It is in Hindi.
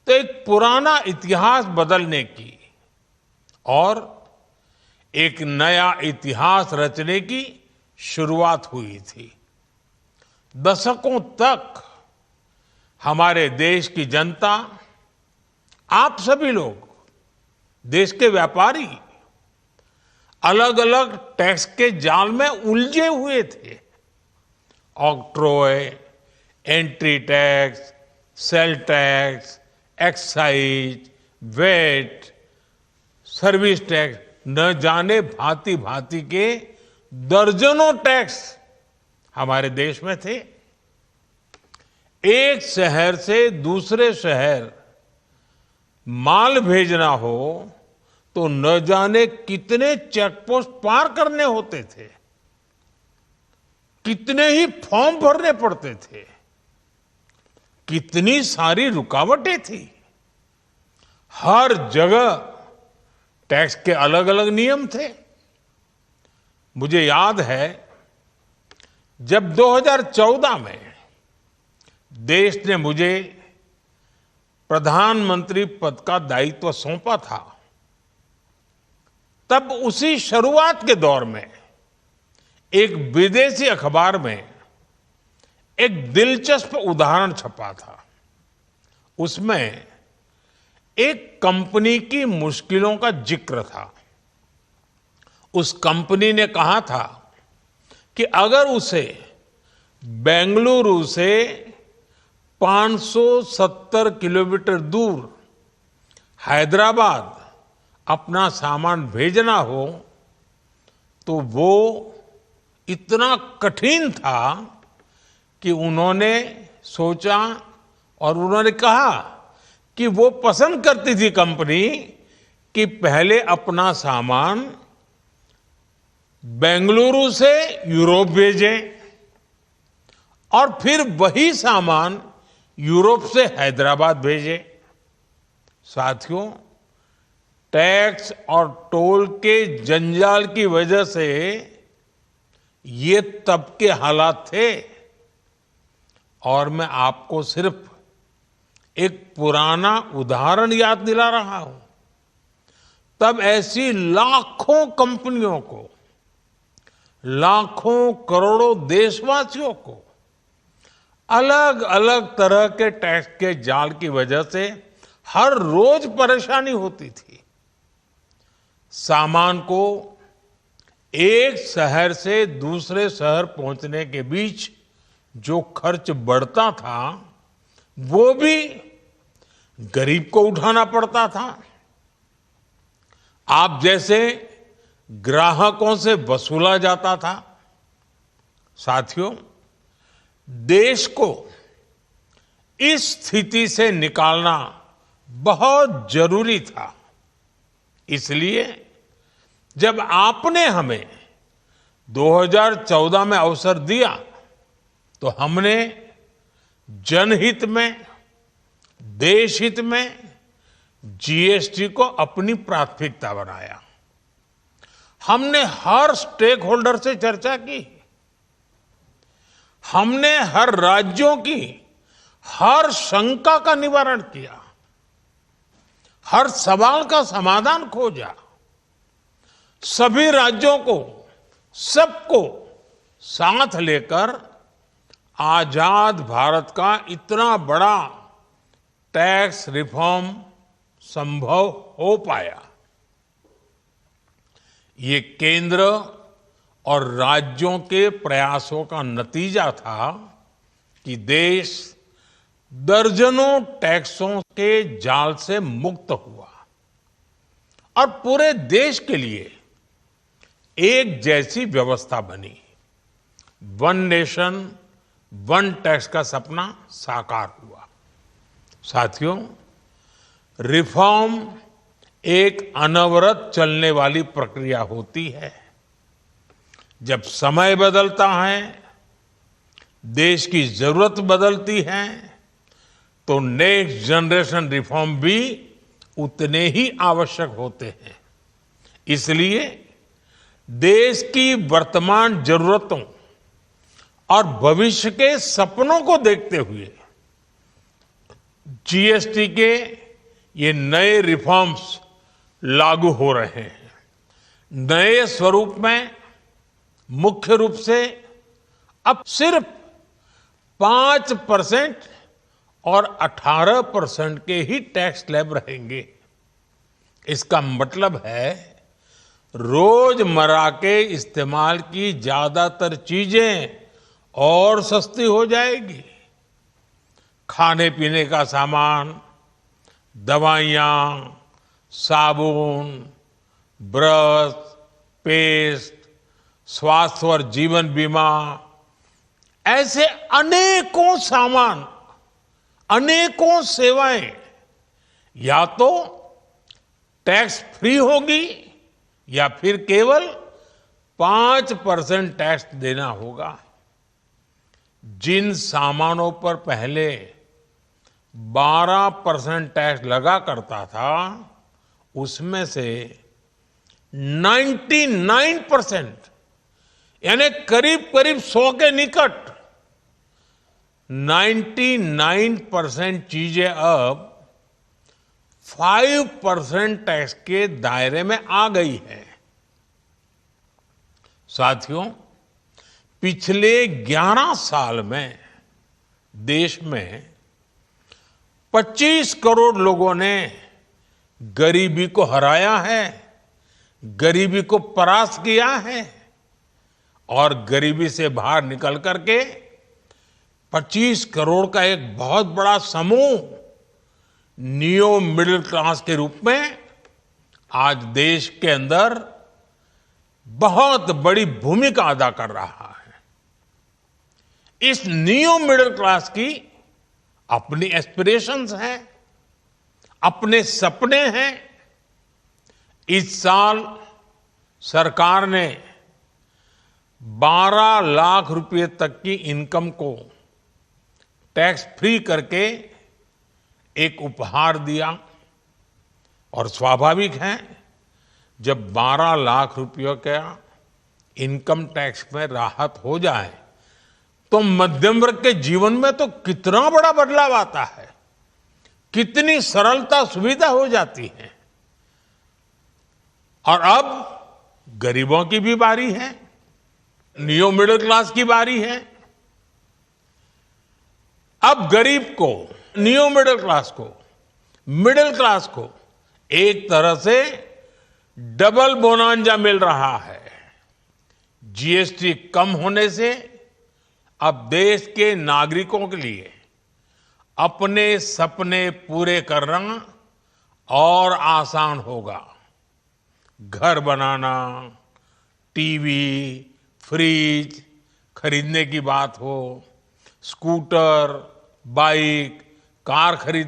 तो एक पुराना इतिहास बदलने की और एक नया इतिहास रचने की शुरुआत हुई थी। दशकों तक हमारे देश की जनता, आप सभी लोग, देश के व्यापारी अलग अलग टैक्स के जाल में उलझे हुए थे। Octroi, entry tax, sale tax, excise, VAT, service tax, न जाने भांति भांति के दर्जनों टैक्स हमारे देश में थे। एक शहर से दूसरे शहर माल भेजना हो तो न जाने कितने चेकपोस्ट पार करने होते थे, कितने ही फॉर्म भरने पड़ते थे, कितनी सारी रुकावटें थी। हर जगह टैक्स के अलग अलग नियम थे। मुझे याद है जब 2014 में देश ने मुझे प्रधानमंत्री पद का दायित्व सौंपा था, तब उसी शुरुआत के दौर में एक विदेशी अखबार में एक दिलचस्प उदाहरण छपा था। उसमें एक कंपनी की मुश्किलों का जिक्र था। उस कंपनी ने कहा था कि अगर उसे बेंगलुरु से 570 किलोमीटर दूर हैदराबाद अपना सामान भेजना हो तो वो इतना कठिन था कि उन्होंने सोचा और उन्होंने कहा कि वो पसंद करती थी कंपनी कि पहले अपना सामान बेंगलुरु से यूरोप भेजे और फिर वही सामान यूरोप से हैदराबाद भेजे। साथियों, टैक्स और टोल के जंजाल की वजह से ये तब के हालात थे। और मैं आपको सिर्फ एक पुराना उदाहरण याद दिला रहा हूं। तब ऐसी लाखों कंपनियों को, लाखों करोड़ों देशवासियों को अलग अलग तरह के टैक्स के जाल की वजह से हर रोज परेशानी होती थी। सामान को एक शहर से दूसरे शहर पहुंचने के बीच जो खर्च बढ़ता था वो भी गरीब को उठाना पड़ता था। आप जैसे ग्राहकों से वसूला जाता था। साथियों, देश को इस स्थिति से निकालना बहुत जरूरी था। इसलिए जब आपने हमें 2014 में अवसर दिया तो हमने जनहित में, देशहित में जीएसटी को अपनी प्राथमिकता बनाया। हमने हर स्टेक होल्डर से चर्चा की। हमने हर राज्यों की हर शंका का निवारण किया, हर सवाल का समाधान खोजा। सभी राज्यों को, सबको साथ लेकर आजाद भारत का इतना बड़ा टैक्स रिफॉर्म संभव हो पाया। ये केंद्र और राज्यों के प्रयासों का नतीजा था कि देश दर्जनों टैक्सों के जाल से मुक्त हुआ और पूरे देश के लिए एक जैसी व्यवस्था बनी। वन नेशन, वन टैक्स का सपना साकार हुआ। साथियों, रिफॉर्म एक अनवरत चलने वाली प्रक्रिया होती है। जब समय बदलता है, देश की जरूरत बदलती है, तो नेक्स्ट जनरेशन रिफॉर्म भी उतने ही आवश्यक होते हैं। इसलिए देश की वर्तमान जरूरतों और भविष्य के सपनों को देखते हुए जीएसटी के ये नए रिफॉर्म्स लागू हो रहे हैं। नए स्वरूप में मुख्य रूप से अब सिर्फ 5% और 18% के ही टैक्स स्लैब रहेंगे। इसका मतलब है रोजमर्रा के इस्तेमाल की ज्यादातर चीजें और सस्ती हो जाएगी। खाने पीने का सामान, दवाइयाँ, साबुन, ब्रश, पेस्ट, स्वास्थ्य और जीवन बीमा, ऐसे अनेकों सामान, अनेकों सेवाएं या तो टैक्स फ्री होगी या फिर केवल 5% टैक्स देना होगा। जिन सामानों पर पहले 12% टैक्स लगा करता था, उसमें से 99% यानी करीब करीब 100 के निकट 99% चीजें अब 5% टैक्स के दायरे में आ गई है। साथियों, पिछले 11 साल में देश में 25 करोड़ लोगों ने गरीबी को हराया है, गरीबी को परास्त किया है और गरीबी से बाहर निकल करके 25 करोड़ का एक बहुत बड़ा समूह नियो मिडिल क्लास के रूप में आज देश के अंदर बहुत बड़ी भूमिका अदा कर रहा है। इस नियो मिडिल क्लास की अपनी एस्पिरेशंस हैं, अपने सपने हैं। इस साल सरकार ने 12 लाख रुपए तक की इनकम को टैक्स फ्री करके एक उपहार दिया और स्वाभाविक है जब 12 लाख रुपयों का इनकम टैक्स में राहत हो जाए तो मध्यम वर्ग के जीवन में तो कितना बड़ा बदलाव आता है, कितनी सरलता सुविधा हो जाती है। और अब गरीबों की भी बारी है, नियो मिडिल क्लास की बारी है। अब गरीब को, नियो मिडिल क्लास को एक तरह से डबल बोनांजा मिल रहा है। जीएसटी कम होने से अब देश के नागरिकों के लिए अपने सपने पूरे करना और आसान होगा। घर बनाना, टीवी, फ्रिज खरीदने की बात हो, स्कूटर, बाइक, कार खरीद